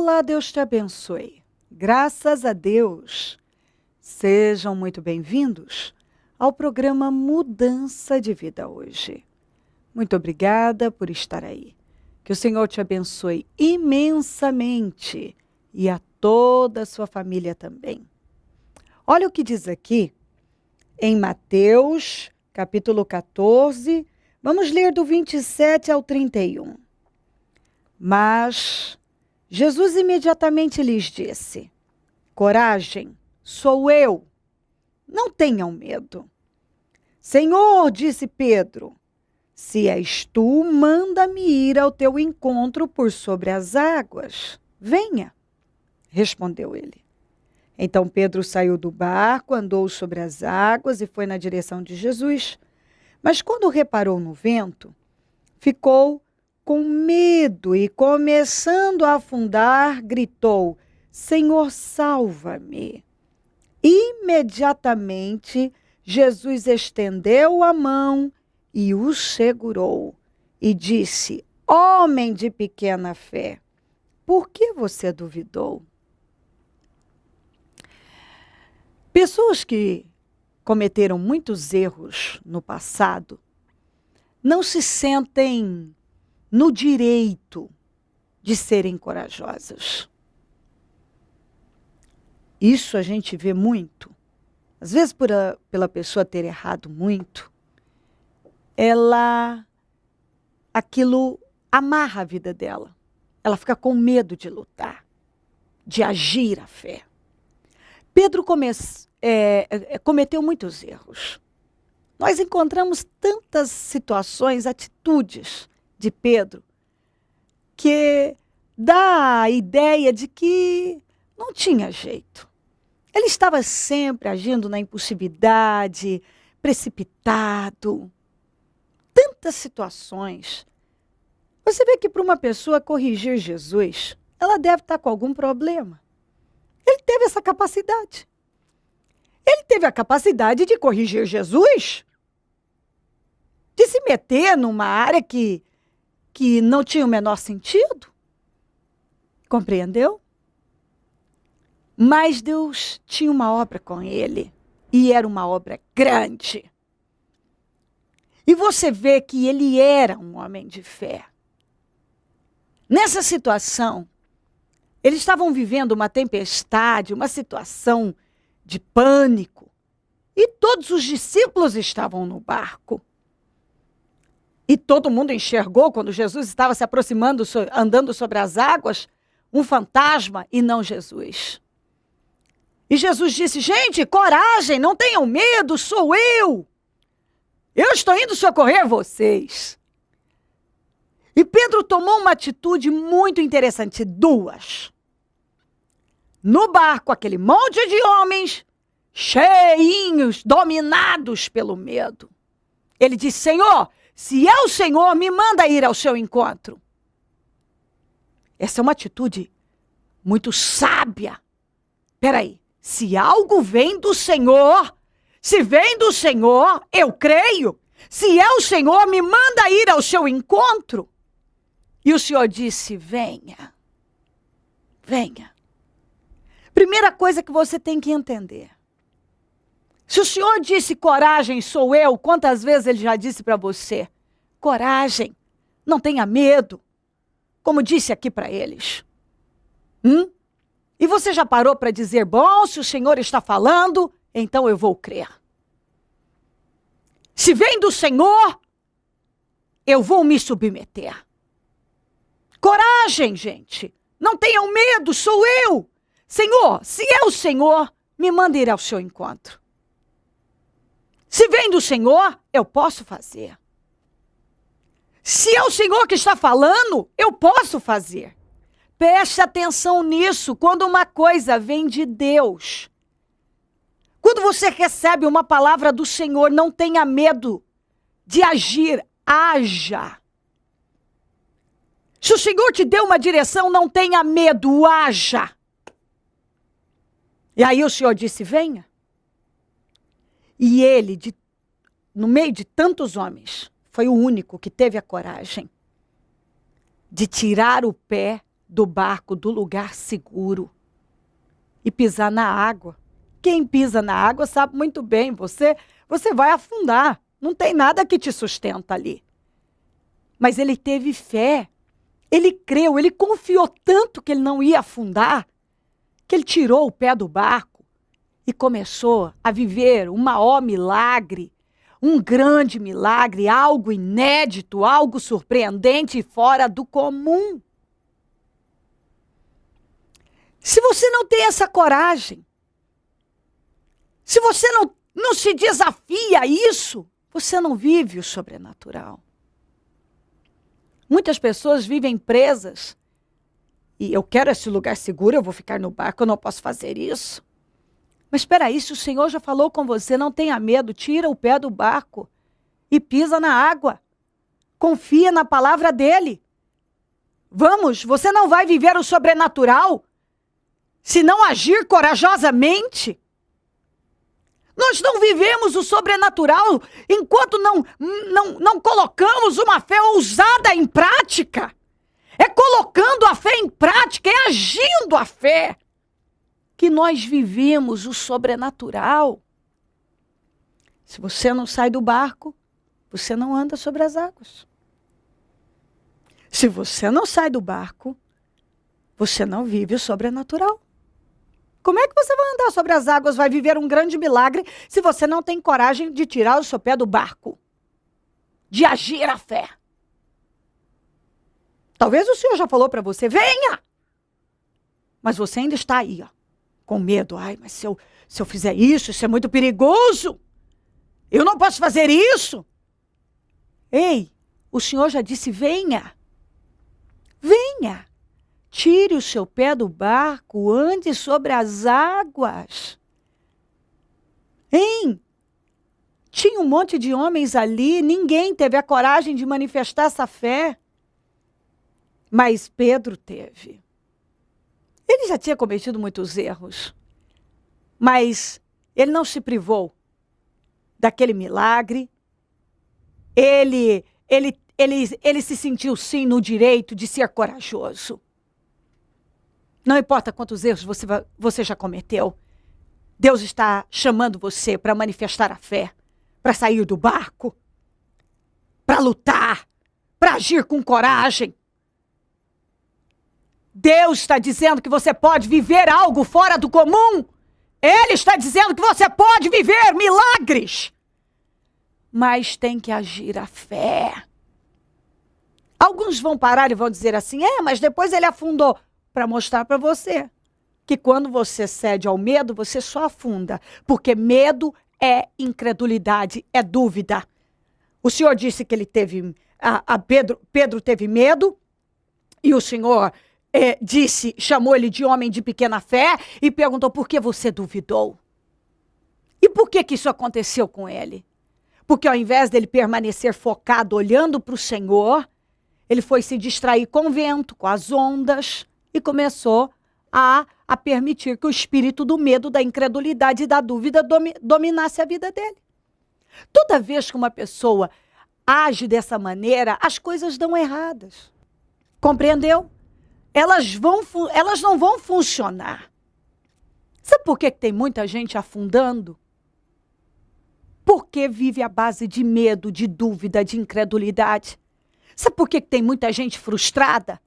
Olá, Deus te abençoe. Graças a Deus. Sejam muito bem-vindos ao programa Mudança de Vida hoje. Muito obrigada por estar aí. Que o Senhor te abençoe imensamente e a toda a sua família também. Olha o que diz aqui em Mateus, capítulo 14, vamos ler do 27 ao 31. Mas Jesus imediatamente lhes disse: coragem, sou eu, não tenham medo. Senhor, disse Pedro, se és tu, manda-me ir ao teu encontro por sobre as águas. Venha, respondeu ele. Então Pedro saiu do barco, andou sobre as águas e foi na direção de Jesus. Mas quando reparou no vento, ficou com medo e, começando a afundar, gritou: Senhor, salva-me. Imediatamente, Jesus estendeu a mão e o segurou e disse: homem de pequena fé, por que você duvidou? Pessoas que cometeram muitos erros no passado não se sentem no direito de serem corajosas. Isso a gente vê muito. Às vezes, pela pessoa ter errado muito, aquilo amarra a vida dela. Ela fica com medo de lutar, de agir a fé. Pedro cometeu muitos erros. Nós encontramos tantas situações, atitudes de Pedro, que dá a ideia de que não tinha jeito. Ele estava sempre agindo na impulsividade, precipitado. Tantas situações. Você vê que para uma pessoa corrigir Jesus, ela deve estar com algum problema. Ele teve essa capacidade. Ele teve a capacidade de corrigir Jesus, de se meter numa área que não tinha o menor sentido. Compreendeu? Mas Deus tinha uma obra com ele, e era uma obra grande. E você vê que ele era um homem de fé. Nessa situação, eles estavam vivendo uma tempestade, uma situação de pânico, e todos os discípulos estavam no barco. E todo mundo enxergou, quando Jesus estava se aproximando, andando sobre as águas, um fantasma e não Jesus. E Jesus disse: gente, coragem, não tenham medo, sou eu. Eu estou indo socorrer vocês. E Pedro tomou uma atitude muito interessante, duas. No barco, aquele monte de homens, cheinhos, dominados pelo medo. Ele disse: Senhor, se é o Senhor, me manda ir ao seu encontro. Essa é uma atitude muito sábia. Peraí, se algo vem do Senhor, se vem do Senhor, eu creio. Se é o Senhor, me manda ir ao seu encontro. E o Senhor disse: venha, venha. Primeira coisa que você tem que entender. Se o Senhor disse coragem, sou eu, quantas vezes ele já disse para você? Coragem, não tenha medo, como disse aqui para eles. E você já parou para dizer, bom, se o Senhor está falando, então eu vou crer. Se vem do Senhor, eu vou me submeter. Coragem, gente, não tenham medo, sou eu. Senhor, se é o Senhor, me manda ir ao seu encontro. Se vem do Senhor, eu posso fazer. Se é o Senhor que está falando, eu posso fazer. Preste atenção nisso, quando uma coisa vem de Deus. Quando você recebe uma palavra do Senhor, não tenha medo de agir, haja. Se o Senhor te deu uma direção, não tenha medo, haja. E aí o Senhor disse, venha. E ele, no meio de tantos homens, foi o único que teve a coragem de tirar o pé do barco, do lugar seguro e pisar na água. Quem pisa na água sabe muito bem, você vai afundar. Não tem nada que te sustenta ali. Mas ele teve fé. Ele creu, ele confiou tanto que ele não ia afundar, que ele tirou o pé do barco e começou a viver um maior milagre, um grande milagre, algo inédito, algo surpreendente e fora do comum. Se você não tem essa coragem, se você não se desafia a isso, você não vive o sobrenatural. Muitas pessoas vivem presas. E eu quero esse lugar seguro, eu vou ficar no barco, eu não posso fazer isso. Mas espera aí, se o Senhor já falou com você, não tenha medo, tira o pé do barco e pisa na água. Confia na palavra dele. Vamos, você não vai viver o sobrenatural se não agir corajosamente. Nós não vivemos o sobrenatural enquanto não colocamos uma fé ousada em prática. É colocando a fé em prática, é agindo a fé, que nós vivemos o sobrenatural. Se você não sai do barco, você não anda sobre as águas. Se você não sai do barco, você não vive o sobrenatural. Como é que você vai andar sobre as águas, vai viver um grande milagre, se você não tem coragem de tirar o seu pé do barco? De agir a fé. Talvez o Senhor já falou para você, venha! Mas você ainda está aí, ó, com medo. Ai, mas se eu fizer isso é muito perigoso. Eu não posso fazer isso. Ei, o Senhor já disse, venha. Venha. Tire o seu pé do barco, ande sobre as águas. Hein? Tinha um monte de homens ali, ninguém teve a coragem de manifestar essa fé. Mas Pedro teve. Ele já tinha cometido muitos erros, mas ele não se privou daquele milagre. Ele se sentiu sim no direito de ser corajoso. Não importa quantos erros você já cometeu, Deus está chamando você para manifestar a fé, para sair do barco, para lutar, para agir com coragem. Deus está dizendo que você pode viver algo fora do comum. Ele está dizendo que você pode viver milagres. Mas tem que agir a fé. Alguns vão parar e vão dizer assim, mas depois ele afundou. Para mostrar para você que quando você cede ao medo, você só afunda. Porque medo é incredulidade, é dúvida. O Senhor disse que ele teve, Pedro teve medo, e o Senhor chamou ele de homem de pequena fé e perguntou por que você duvidou. E por que isso aconteceu com ele? Porque ao invés dele permanecer focado, olhando para o Senhor, ele foi se distrair com o vento, com as ondas, e começou a permitir que o espírito do medo, da incredulidade e da dúvida dominasse a vida dele. Toda vez que uma pessoa age dessa maneira, as coisas dão erradas. Compreendeu? Elas não vão funcionar. Sabe por que tem muita gente afundando? Porque vive à base de medo, de dúvida, de incredulidade. Sabe por que tem muita gente frustrada?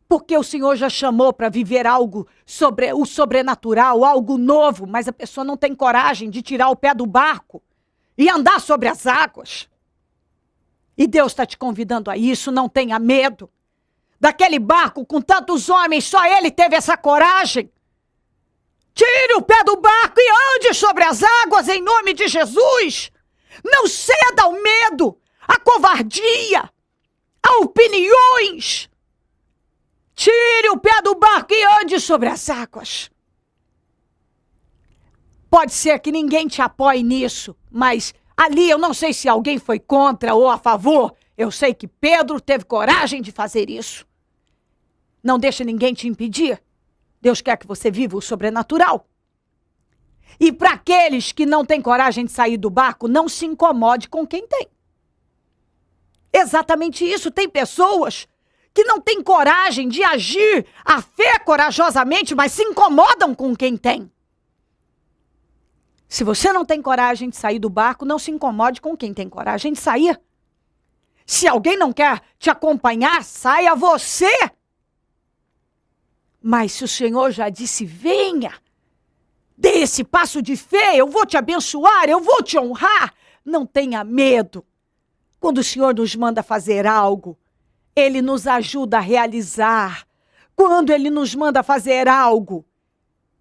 Porque o Senhor já chamou para viver algo sobre o sobrenatural, algo novo, mas a pessoa não tem coragem de tirar o pé do barco e andar sobre as águas. E Deus está te convidando a isso, não tenha medo. Daquele barco com tantos homens, só ele teve essa coragem. Tire o pé do barco e ande sobre as águas em nome de Jesus. Não ceda ao medo, à covardia, a opiniões. Tire o pé do barco e ande sobre as águas. Pode ser que ninguém te apoie nisso, mas ali eu não sei se alguém foi contra ou a favor. Eu sei que Pedro teve coragem de fazer isso. Não deixa ninguém te impedir. Deus quer que você viva o sobrenatural. E para aqueles que não têm coragem de sair do barco, não se incomode com quem tem. Exatamente isso. Tem pessoas que não têm coragem de agir a fé corajosamente, mas se incomodam com quem tem. Se você não tem coragem de sair do barco, não se incomode com quem tem coragem de sair. Se alguém não quer te acompanhar, saia você. Mas se o Senhor já disse, venha, dê esse passo de fé, eu vou te abençoar, eu vou te honrar, não tenha medo. Quando o Senhor nos manda fazer algo, Ele nos ajuda a realizar. Quando Ele nos manda fazer algo,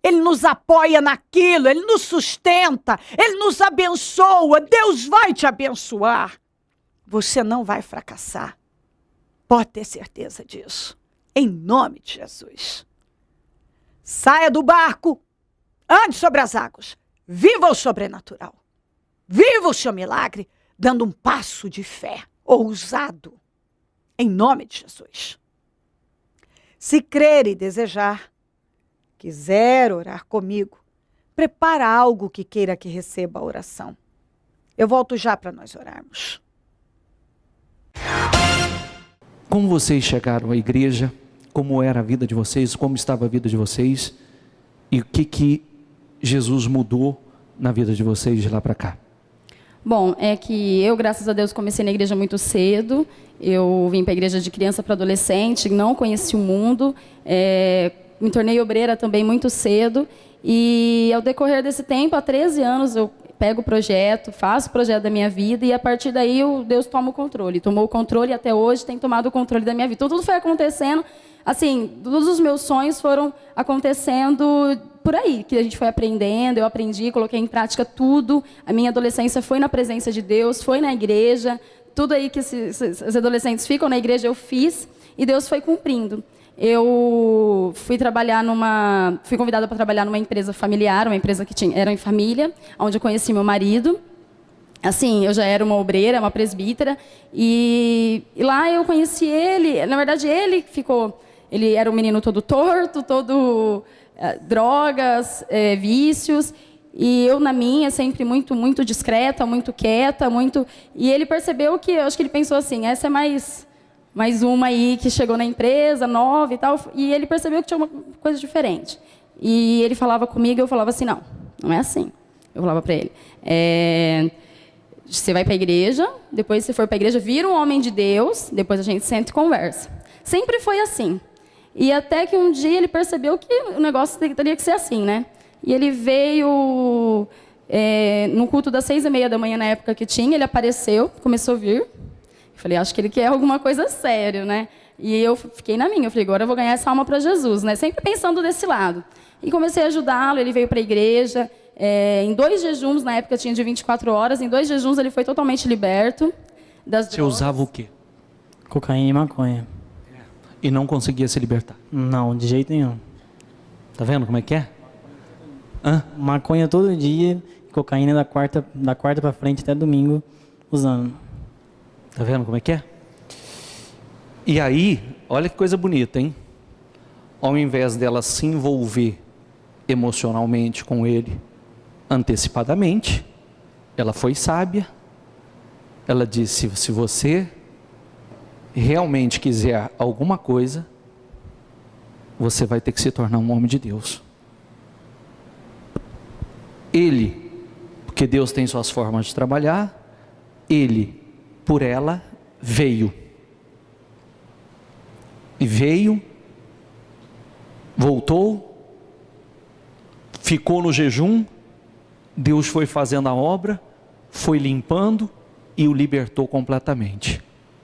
Ele nos apoia naquilo, Ele nos sustenta, Ele nos abençoa, Deus vai te abençoar. Você não vai fracassar. Pode ter certeza disso. Em nome de Jesus. Saia do barco, ande sobre as águas, viva o sobrenatural. Viva o seu milagre, dando um passo de fé, ousado. Em nome de Jesus. Se crer e desejar, quiser orar comigo, prepara algo que queira que receba a oração. Eu volto já para nós orarmos. Como vocês chegaram à igreja, como era a vida de vocês, como estava a vida de vocês e o que Jesus mudou na vida de vocês de lá para cá? Bom, é que eu, graças a Deus, comecei na igreja muito cedo. Eu vim para a igreja de criança para adolescente, não conheci o mundo, me tornei obreira também muito cedo. E ao decorrer desse tempo, há 13 anos, eu pego o projeto, faço o projeto da minha vida e a partir daí Deus toma o controle. Tomou o controle e até hoje tem tomado o controle da minha vida. Então tudo foi acontecendo, assim, todos os meus sonhos foram acontecendo por aí, que a gente foi aprendendo, eu aprendi, coloquei em prática tudo. A minha adolescência foi na presença de Deus, foi na igreja, tudo aí que esses adolescentes ficam na igreja eu fiz e Deus foi cumprindo. Eu fui convidada para trabalhar numa empresa familiar, uma empresa que era em família, onde eu conheci meu marido. Assim, eu já era uma obreira, uma presbítera, e lá eu conheci ele. Na verdade, ele era um menino todo torto, todo drogas, vícios, e eu na minha, sempre muito, muito discreta, muito quieta, e ele percebeu que, eu acho que ele pensou assim, essa é mais uma aí que chegou na empresa, nova e tal, e ele percebeu que tinha uma coisa diferente. E ele falava comigo, eu falava assim, não é assim. Eu falava para ele, você vai para a igreja, depois você for para a igreja, vira um homem de Deus, depois a gente senta e conversa. Sempre foi assim. E até que um dia ele percebeu que o negócio teria que ser assim, né? E ele veio no culto das 6h30 da manhã, na época que tinha, ele apareceu, começou a vir. Eu falei, acho que ele quer alguma coisa séria, né? E eu fiquei na minha, eu falei, agora eu vou ganhar essa alma para Jesus, né? Sempre pensando desse lado. E comecei a ajudá-lo, ele veio para a igreja. Em 2 jejuns, na época tinha de 24 horas, em 2 jejuns ele foi totalmente liberto das drogas. Você usava o quê? Cocaína e maconha. E não conseguia se libertar? Não, de jeito nenhum. Tá vendo como é que é? Maconha todo dia, cocaína da quarta para frente até domingo, usando. Tá vendo como é que é? E aí, olha que coisa bonita, hein? Ao invés dela se envolver emocionalmente com ele, antecipadamente, ela foi sábia. Ela disse, se você realmente quiser alguma coisa, você vai ter que se tornar um homem de Deus. Ele, porque Deus tem suas formas de trabalhar, ele, por ela, veio. E veio, voltou, ficou no jejum, Deus foi fazendo a obra, foi limpando e o libertou completamente.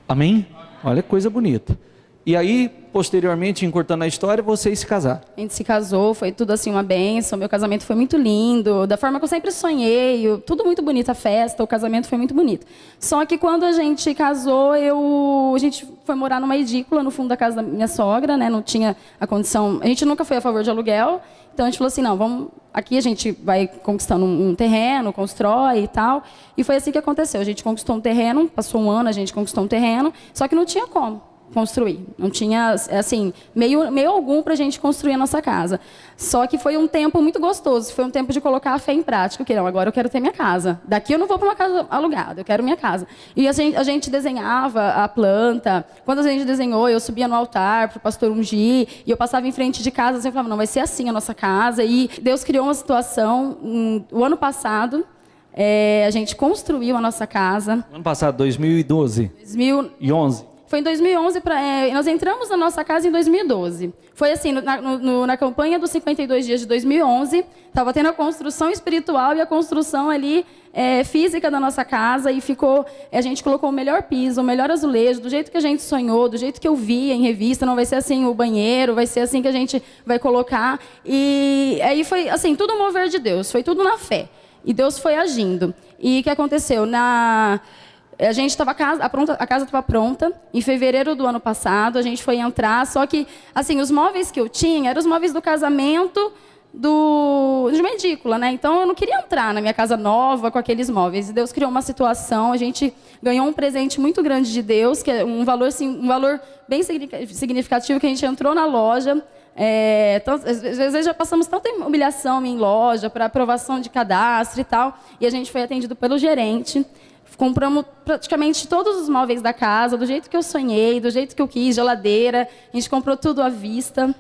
Amém? Olha que coisa bonita. E aí, posteriormente, encurtando a história, vocês se casaram. A gente se casou, foi tudo assim uma bênção, meu casamento foi muito lindo, da forma que eu sempre sonhei, tudo muito bonito, a festa, o casamento foi muito bonito. Só que quando a gente casou, a gente foi morar numa edícula no fundo da casa da minha sogra, né? Não tinha a condição, a gente nunca foi a favor de aluguel, então a gente falou assim, não, vamos, aqui a gente vai conquistando um terreno, constrói e tal, e foi assim que aconteceu, a gente conquistou um terreno, passou um ano, a gente conquistou um terreno, só que não tinha como. construir. Não tinha, assim, meio algum para a gente construir a nossa casa. Só que foi um tempo muito gostoso. Foi um tempo de colocar a fé em prática. Não, agora eu quero ter minha casa. Daqui eu não vou para uma casa alugada, eu quero minha casa. E a gente desenhava a planta. Quando a gente desenhou, eu subia no altar para o pastor ungir. E eu passava em frente de casa e falava, não, vai ser assim a nossa casa. E Deus criou uma situação, o ano passado, a gente construiu a nossa casa. Ano passado, 2012? 2011? Foi em 2011, nós entramos na nossa casa em 2012. Foi assim, na campanha dos 52 dias de 2011, estava tendo a construção espiritual e a construção ali física da nossa casa, e a gente colocou o melhor piso, o melhor azulejo, do jeito que a gente sonhou, do jeito que eu via em revista. Não vai ser assim o banheiro, vai ser assim que a gente vai colocar. E aí foi assim, tudo mover de Deus, foi tudo na fé. E Deus foi agindo. E o que aconteceu? A gente estava a casa estava pronta. Em fevereiro do ano passado, a gente foi entrar. Só que, assim, os móveis que eu tinha eram os móveis do casamento de uma edícula, né? Então eu não queria entrar na minha casa nova com aqueles móveis. E Deus criou uma situação. A gente ganhou um presente muito grande de Deus, que é um valor bem significativo, que a gente entrou na loja. Às vezes já passamos tanta humilhação em loja para aprovação de cadastro e tal. E a gente foi atendido pelo gerente. Compramos praticamente todos os móveis da casa, do jeito que eu sonhei, do jeito que eu quis, geladeira. A gente comprou tudo à vista.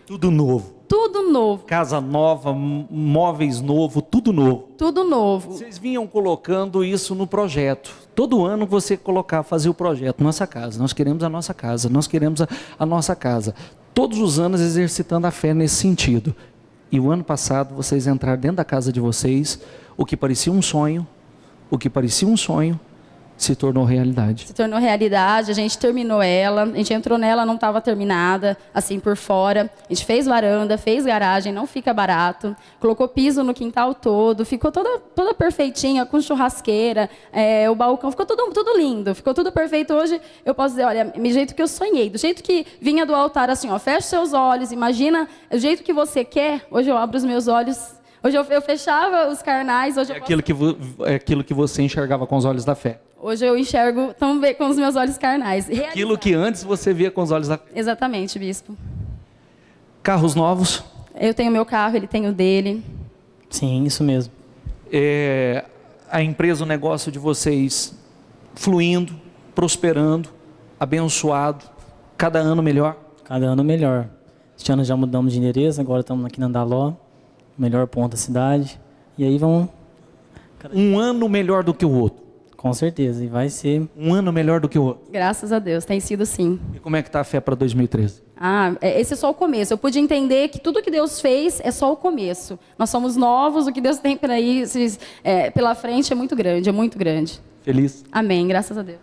Tudo novo. Tudo novo. Casa nova, móveis novo, tudo novo. Tudo novo. Vocês vinham colocando isso no projeto. Todo ano você fazia o projeto. Nossa casa, nós queremos a nossa casa, nós queremos a nossa casa. Todos os anos exercitando a fé nesse sentido. E o ano passado vocês entraram dentro da casa de vocês, o que parecia um sonho, se tornou realidade. Se tornou realidade, a gente terminou ela, a gente entrou nela, não estava terminada, assim por fora. A gente fez varanda, fez garagem, não fica barato. Colocou piso no quintal todo, ficou toda perfeitinha, com churrasqueira, o balcão, ficou tudo lindo, ficou tudo perfeito. Hoje eu posso dizer, olha, do jeito que eu sonhei, do jeito que vinha do altar, assim, ó, fecha seus olhos, imagina do jeito que você quer. Hoje eu abro os meus olhos. Hoje eu fechava os carnais. Hoje aquilo que você enxergava com os olhos da fé. Hoje eu enxergo também com os meus olhos carnais. Aquilo que antes você via com os olhos da fé. Exatamente, bispo. Carros novos? Eu tenho meu carro, ele tem o dele. Sim, isso mesmo. A empresa, o negócio de vocês fluindo, prosperando, abençoado, cada ano melhor? Cada ano melhor. Este ano já mudamos de endereço, agora estamos aqui na Andaló. Melhor ponto da cidade. E aí vamos... Um ano melhor do que o outro? Com certeza, e vai ser... Um ano melhor do que o outro? Graças a Deus, tem sido sim. E como é que está a fé para 2013? Esse é só o começo. Eu pude entender que tudo que Deus fez é só o começo. Nós somos novos, o que Deus tem por aí, pela frente é muito grande, é muito grande. Feliz? Amém, graças a Deus.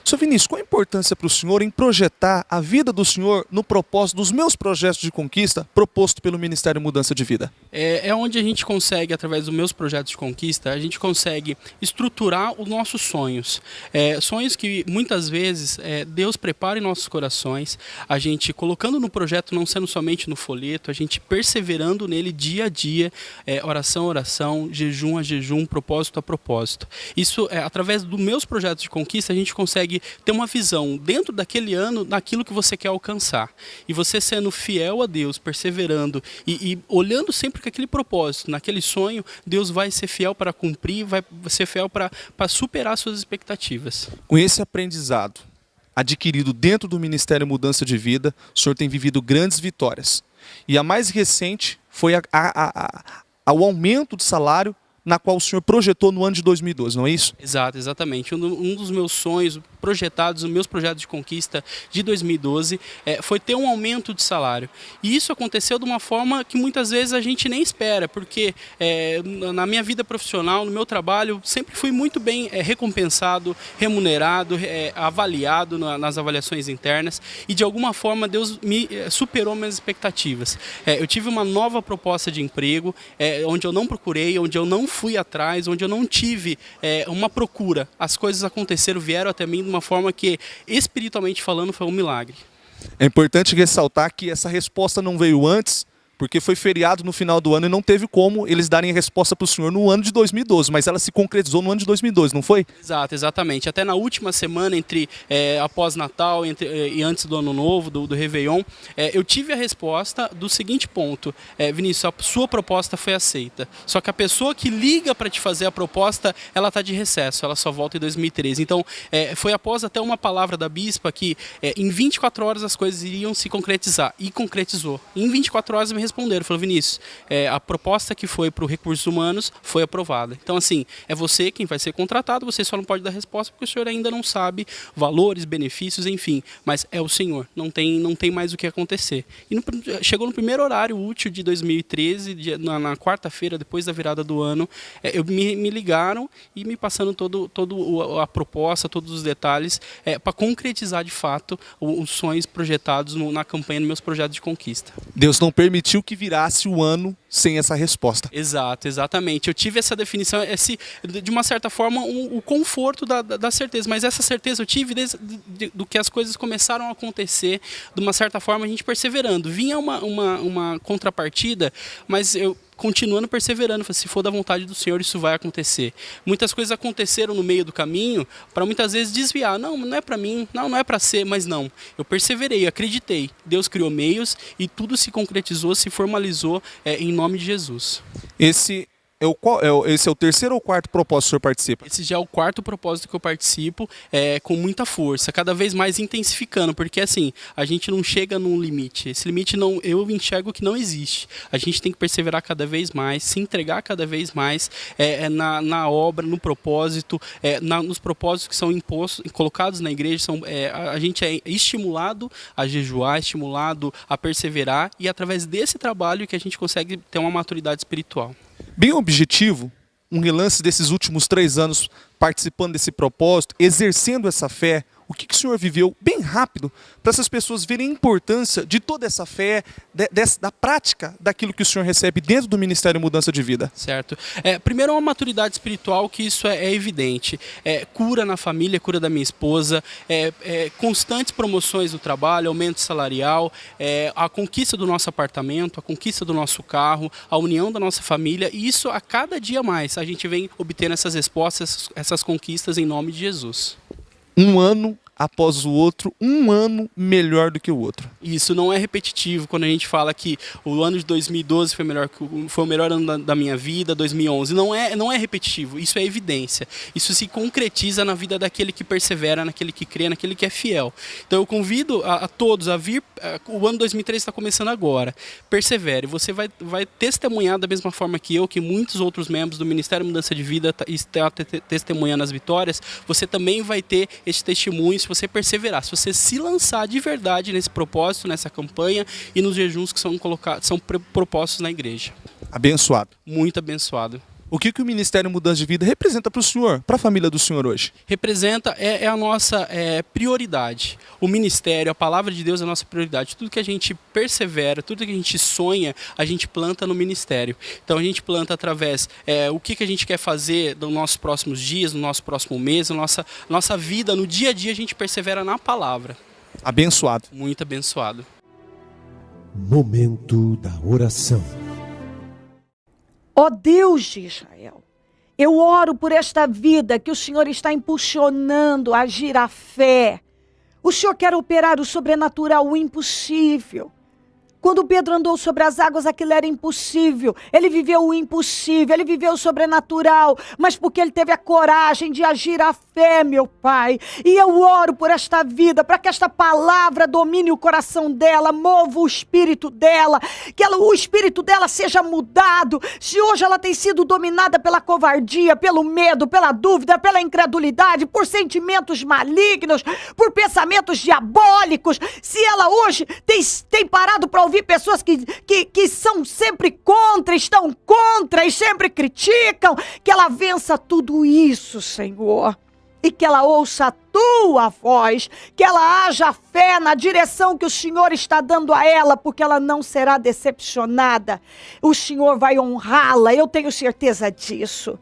Sr. Vinícius, qual a importância para o senhor em projetar a vida do senhor no propósito dos meus projetos de conquista proposto pelo Ministério Mudança de Vida? É onde a gente consegue, através dos meus projetos de conquista, a gente consegue estruturar os nossos sonhos. Sonhos que muitas vezes Deus prepara em nossos corações, a gente colocando no projeto, não sendo somente no folheto, a gente perseverando nele dia a dia, oração a oração, jejum a jejum, propósito a propósito. Isso, através dos meus projetos de conquista, a gente consegue ter uma visão dentro daquele ano, naquilo que você quer alcançar. E você sendo fiel a Deus, perseverando e olhando sempre com aquele propósito, naquele sonho, Deus vai ser fiel para cumprir, vai ser fiel para superar suas expectativas. Com esse aprendizado adquirido dentro do Ministério Mudança de Vida, o senhor tem vivido grandes vitórias. E a mais recente foi o aumento de salário na qual o senhor projetou no ano de 2012, não é isso? Exatamente. Um dos meus sonhos projetados, os meus projetos de conquista de 2012, foi ter um aumento de salário. E isso aconteceu de uma forma que muitas vezes a gente nem espera, porque na minha vida profissional, no meu trabalho, sempre fui muito bem recompensado, remunerado, avaliado nas avaliações internas, e de alguma forma Deus me superou minhas expectativas. Eu tive uma nova proposta de emprego, onde eu não procurei, onde eu não fui atrás, onde eu não tive uma procura. As coisas aconteceram, vieram até mim de uma forma que, espiritualmente falando, foi um milagre. É importante ressaltar que essa resposta não veio antes porque foi feriado no final do ano e não teve como eles darem a resposta para o senhor no ano de 2012, mas ela se concretizou no ano de 2012, não foi? Exato, exatamente. Até na última semana, após Natal e antes do Ano Novo, do Réveillon, eu tive a resposta do seguinte ponto: Vinícius, a sua proposta foi aceita. Só que a pessoa que liga para te fazer a proposta, ela está de recesso, ela só volta em 2013. Então, foi após até uma palavra da bispa que em 24 horas as coisas iriam se concretizar. E concretizou. Em 24 horas me responderam, falou: Vinícius, a proposta que foi para o Recursos Humanos foi aprovada. Então, assim, é você quem vai ser contratado, você só não pode dar resposta porque o senhor ainda não sabe valores, benefícios, enfim. Mas é o senhor, não tem mais o que acontecer. E chegou no primeiro horário útil de 2013, na quarta-feira, depois da virada do ano, me ligaram e me passando a proposta, todos os detalhes, para concretizar de fato os sonhos projetados na campanha dos meus projetos de conquista. Deus não permitiu que virasse o ano sem essa resposta. Exato, exatamente. Eu tive essa definição, de uma certa forma, o conforto da certeza, mas essa certeza eu tive desde do que as coisas começaram a acontecer, de uma certa forma a gente perseverando. Vinha uma contrapartida, mas eu continuando perseverando, se for da vontade do Senhor, isso vai acontecer. Muitas coisas aconteceram no meio do caminho, para muitas vezes desviar. Não é para mim, não é para ser, mas não. Eu perseverei, acreditei. Deus criou meios e tudo se concretizou, se formalizou em nome de Jesus. Esse é o terceiro ou quarto propósito que o senhor participa? Esse já é o quarto propósito que eu participo, com muita força, cada vez mais intensificando, porque assim, a gente não chega num limite. Esse limite eu enxergo que não existe. A gente tem que perseverar cada vez mais, se entregar cada vez mais na obra, no propósito, nos propósitos que são colocados na igreja. A gente é estimulado a jejuar, estimulado a perseverar, e através desse trabalho que a gente consegue ter uma maturidade espiritual. Bem objetivo, um relance desses últimos 3 anos participando desse propósito, exercendo essa fé. O que o senhor viveu bem rápido para essas pessoas verem a importância de toda essa fé, da prática daquilo que o senhor recebe dentro do Ministério Mudança de Vida? Certo. Primeiro, uma maturidade espiritual, que isso é evidente. Cura na família, cura da minha esposa, constantes promoções no trabalho, aumento salarial, a conquista do nosso apartamento, a conquista do nosso carro, a união da nossa família, e isso a cada dia mais a gente vem obtendo essas respostas, essas conquistas em nome de Jesus. Um ano após o outro, um ano melhor do que o outro. Isso não é repetitivo quando a gente fala que o ano de 2012 foi o melhor ano da minha vida, 2011. Não é repetitivo, isso é evidência. Isso se concretiza na vida daquele que persevera, naquele que crê, naquele que é fiel. Então eu convido a todos a vir, o ano 2013 está começando agora. Persevere, você vai testemunhar da mesma forma que eu, que muitos outros membros do Ministério Mudança de Vida estão testemunhando as vitórias. Você também vai ter esse testemunho se você perseverar, se você se lançar de verdade nesse propósito, nessa campanha e nos jejuns que são propostos na igreja. Abençoado. Muito abençoado. O que o Ministério Mudança de Vida representa para o senhor, para a família do senhor hoje? Representa, a nossa prioridade. O ministério, a palavra de Deus é a nossa prioridade. Tudo que a gente persevera, tudo que a gente sonha, a gente planta no ministério. Então a gente planta através o que a gente quer fazer nos nossos próximos dias, no nosso próximo mês, na nossa vida, no dia a dia a gente persevera na palavra. Abençoado. Muito abençoado. Momento da oração. Ó Deus de Israel, eu oro por esta vida que o Senhor está impulsionando a agir a fé. O Senhor quer operar o sobrenatural, o impossível. Quando Pedro andou sobre as águas, aquilo era impossível. Ele viveu o impossível, ele viveu o sobrenatural, mas porque ele teve a coragem de agir a fé, meu Pai. E eu oro por esta vida, para que esta palavra domine o coração dela, mova o espírito dela, que o espírito dela seja mudado. Se hoje ela tem sido dominada pela covardia, pelo medo, pela dúvida, pela incredulidade, por sentimentos malignos, por pensamentos diabólicos, se ela hoje tem parado para ouvir pessoas que são sempre contra, estão contra e sempre criticam, que ela vença tudo isso, Senhor. E que ela ouça a tua voz, que ela haja fé na direção que o Senhor está dando a ela, porque ela não será decepcionada. O Senhor vai honrá-la, eu tenho certeza disso.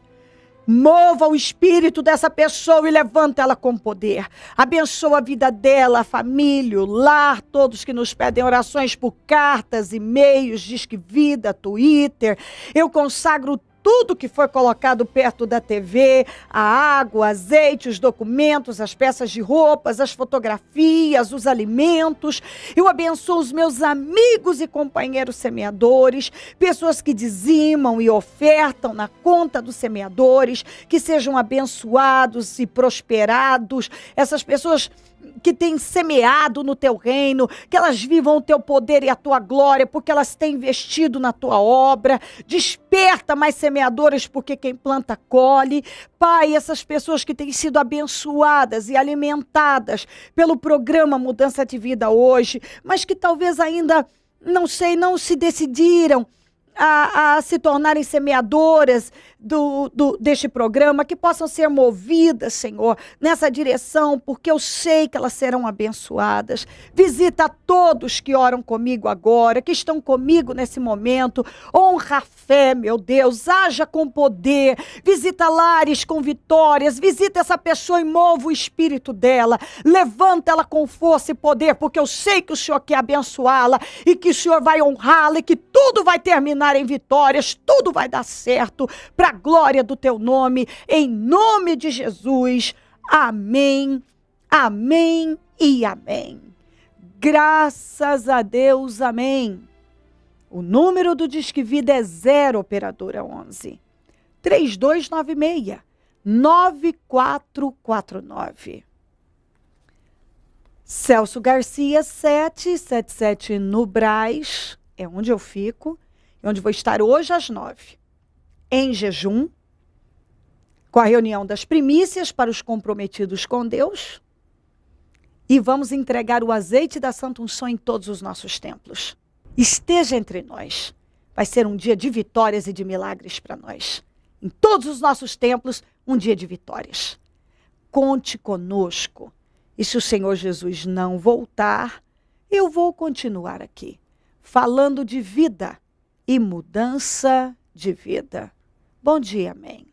Mova o espírito dessa pessoa e levanta ela com poder. Abençoa a vida dela, a família, o lar, todos que nos pedem orações por cartas, e-mails, Disque Vida, Twitter. Eu consagro tudo que foi colocado perto da TV, a água, o azeite, os documentos, as peças de roupas, as fotografias, os alimentos. Eu abençoo os meus amigos e companheiros semeadores, pessoas que dizimam e ofertam na conta dos semeadores, que sejam abençoados e prosperados. Essas pessoas que têm semeado no teu reino, que elas vivam o teu poder e a tua glória, porque elas têm investido na tua obra. Desperta mais semeadores, porque quem planta colhe. Pai, essas pessoas que têm sido abençoadas e alimentadas pelo programa Mudança de Vida hoje, mas que talvez ainda, não se decidiram a se tornarem semeadoras deste programa, que possam ser movidas, Senhor, nessa direção, porque eu sei que elas serão abençoadas. Visita a todos que oram comigo agora, que estão comigo nesse momento. Honra a fé, meu Deus, haja com poder. Visita lares com vitórias, visita essa pessoa e mova o espírito dela. Levanta ela com força e poder, porque eu sei que o Senhor quer abençoá-la e que o Senhor vai honrá-la e que tudo vai terminar em vitórias, tudo vai dar certo para a glória do teu nome, em nome de Jesus. Amém, amém e amém. Graças a Deus, amém. O número do Disque Vida é 0 operadora 11 3296 9449. Celso Garcia 777 no Brás, é onde eu fico, e onde vou estar hoje às 9, em jejum, com a reunião das primícias para os comprometidos com Deus, e vamos entregar o azeite da Santa Unção em todos os nossos templos. Esteja entre nós. Vai ser um dia de vitórias e de milagres para nós. Em todos os nossos templos, um dia de vitórias. Conte conosco. E se o Senhor Jesus não voltar, eu vou continuar aqui, falando de vida e mudança de vida. Bom dia, amém.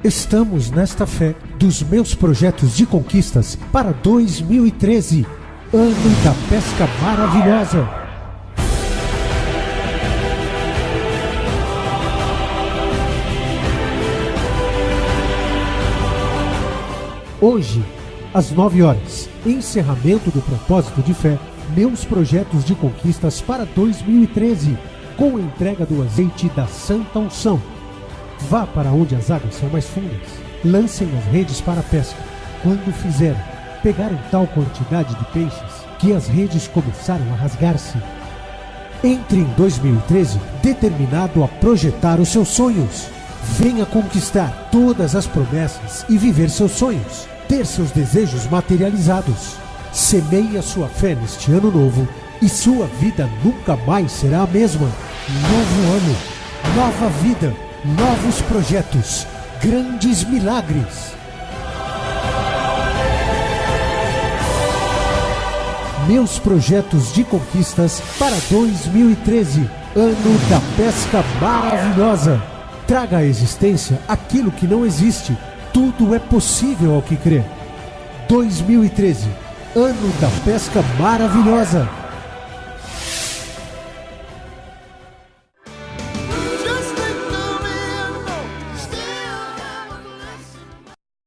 Estamos nesta fé dos meus projetos de conquistas para 2013, ano da pesca maravilhosa. Hoje, às 9 horas, encerramento do propósito de fé, meus projetos de conquistas para 2013, com a entrega do azeite da Santa Unção. Vá para onde as águas são mais fundas, lancem as redes para a pesca. Quando fizerem, pegaram tal quantidade de peixes que as redes começaram a rasgar-se. Entre em 2013 determinado a projetar os seus sonhos. Venha conquistar todas as promessas e viver seus sonhos, ter seus desejos materializados. Semeie a sua fé neste ano novo e sua vida nunca mais será a mesma. Novo ano, nova vida, novos projetos, grandes milagres. Meus projetos de conquistas para 2013, ano da pesca maravilhosa. Traga à existência aquilo que não existe. Tudo é possível ao que crê. 2013, ano da pesca maravilhosa.